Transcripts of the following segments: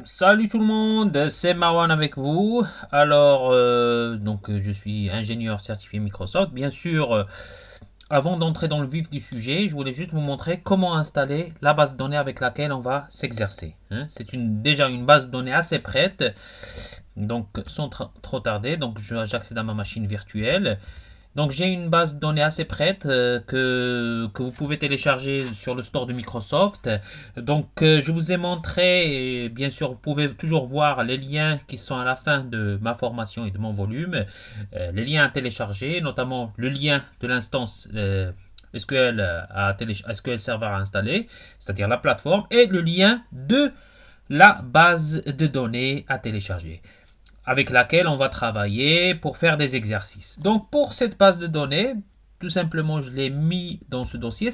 Salut tout le monde, c'est Marwan avec vous. Je suis ingénieur certifié Microsoft. Bien sûr, avant d'entrer dans le vif du sujet, je voulais juste vous montrer comment installer la base de données avec laquelle on va s'exercer, hein. C'est déjà une base de données assez prête. Donc, sans trop tarder, j'accède à ma machine virtuelle. Donc j'ai une base de données assez prête que vous pouvez télécharger sur le store de Microsoft. Je vous ai montré, et bien sûr vous pouvez toujours voir les liens qui sont à la fin de ma formation et de mon volume. Les liens à télécharger, notamment le lien de l'instance SQL Server à installer, c'est-à-dire la plateforme, et le lien de la base de données à télécharger avec laquelle on va travailler pour faire des exercices. Donc pour cette base de données, tout simplement je l'ai mis dans ce dossier.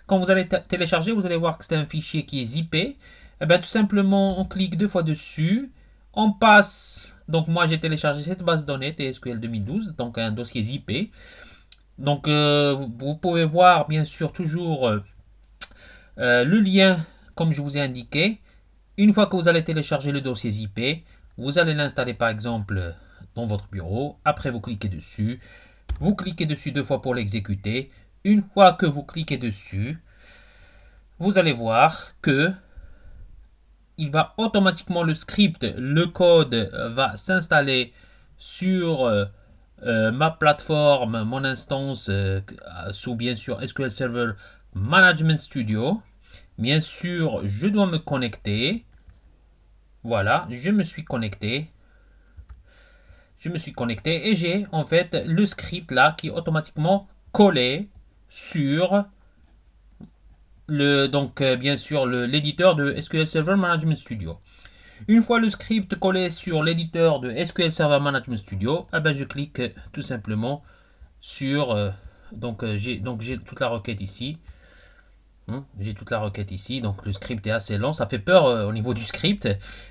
Quand vous allez télécharger, vous allez voir que c'est un fichier qui est zippé. Et bien tout simplement on clique deux fois dessus, on passe. Donc moi j'ai téléchargé cette base de données TSQL 2012, donc un dossier zippé. Vous pouvez voir bien sûr toujours le lien comme je vous ai indiqué. Une fois que vous allez télécharger le dossier zippé, vous allez l'installer par exemple dans votre bureau. Après, vous cliquez dessus. Vous cliquez dessus deux fois pour l'exécuter. Une fois que vous cliquez dessus, vous allez voir que il va automatiquement le script, le code va s'installer sur ma plateforme, mon instance sous bien sûr SQL Server Management Studio. Bien sûr, je dois me connecter. Voilà, je me suis connecté. Et j'ai en fait le script là qui est automatiquement collé sur bien sûr l'éditeur de SQL Server Management Studio. Une fois le script collé sur l'éditeur de SQL Server Management Studio, je clique tout simplement sur j'ai toute la requête ici. J'ai toute la requête ici, donc le script est assez lent, ça fait peur au niveau du script,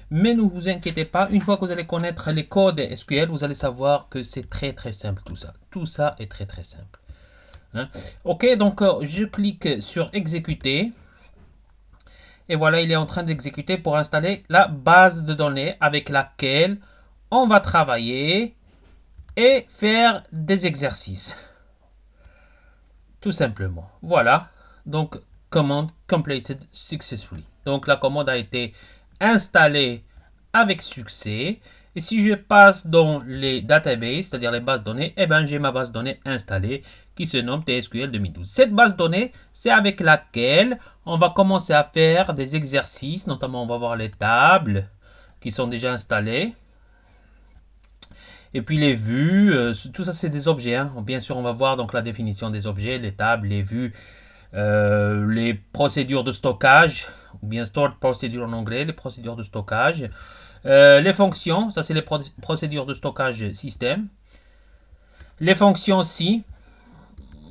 mais ne vous inquiétez pas, une fois que vous allez connaître les codes SQL, vous allez savoir que c'est très très simple tout ça. Tout ça est très très simple. Ok, je clique sur exécuter, et voilà, il est en train d'exécuter pour installer la base de données avec laquelle on va travailler et faire des exercices. Tout simplement. Voilà. Donc, command completed successfully. Donc, la commande a été installée avec succès. Et si je passe dans les databases, c'est-à-dire les bases de données, j'ai ma base de données installée qui se nomme TSQL 2012. Cette base de données, c'est avec laquelle on va commencer à faire des exercices. Notamment, on va voir les tables qui sont déjà installées. Et puis les vues, tout ça c'est des objets, hein. Bien sûr, on va voir donc la définition des objets, les tables, les vues, les procédures de stockage, ou bien stored procedure en anglais, les procédures de stockage. Les fonctions, ça c'est les procédures de stockage système. Les fonctions si,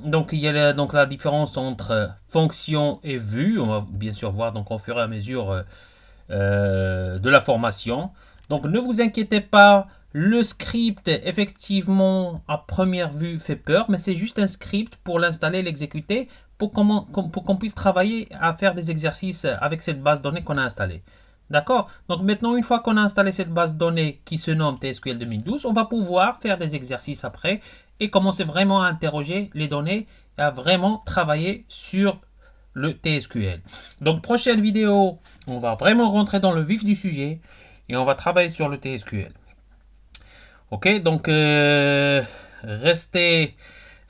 donc il y a la différence entre fonction et vue. On va bien sûr voir donc au fur et à mesure de la formation. Donc ne vous inquiétez pas, le script effectivement à première vue fait peur, mais c'est juste un script pour l'installer, l'exécuter, pour qu'on puisse travailler à faire des exercices avec cette base de données qu'on a installée. D'accord? Donc maintenant, une fois qu'on a installé cette base de données qui se nomme TSQL 2012, on va pouvoir faire des exercices après et commencer vraiment à interroger les données et à vraiment travailler sur le TSQL. Donc prochaine vidéo, on va vraiment rentrer dans le vif du sujet et on va travailler sur le TSQL. Ok, restez,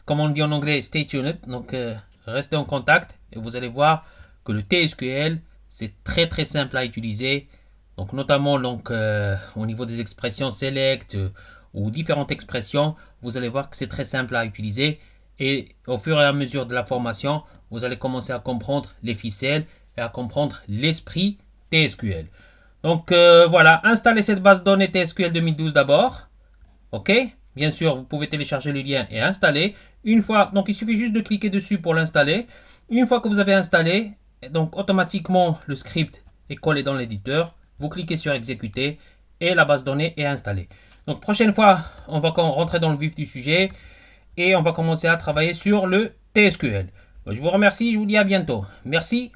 comme on dit en anglais, stay tuned. Restez en contact et vous allez voir que le TSQL, c'est très très simple à utiliser. Donc notamment au niveau des expressions select ou différentes expressions, vous allez voir que c'est très simple à utiliser. Et au fur et à mesure de la formation, vous allez commencer à comprendre les ficelles et à comprendre l'esprit TSQL. Voilà, installez cette base de données TSQL 2012 d'abord. Ok, bien sûr, vous pouvez télécharger le lien et installer. Une fois, donc il suffit juste de cliquer dessus pour l'installer. Une fois que vous avez installé, donc automatiquement le script est collé dans l'éditeur. Vous cliquez sur exécuter et la base de données est installée. Donc prochaine fois, on va rentrer dans le vif du sujet et on va commencer à travailler sur le TSQL. Je vous remercie, je vous dis à bientôt. Merci.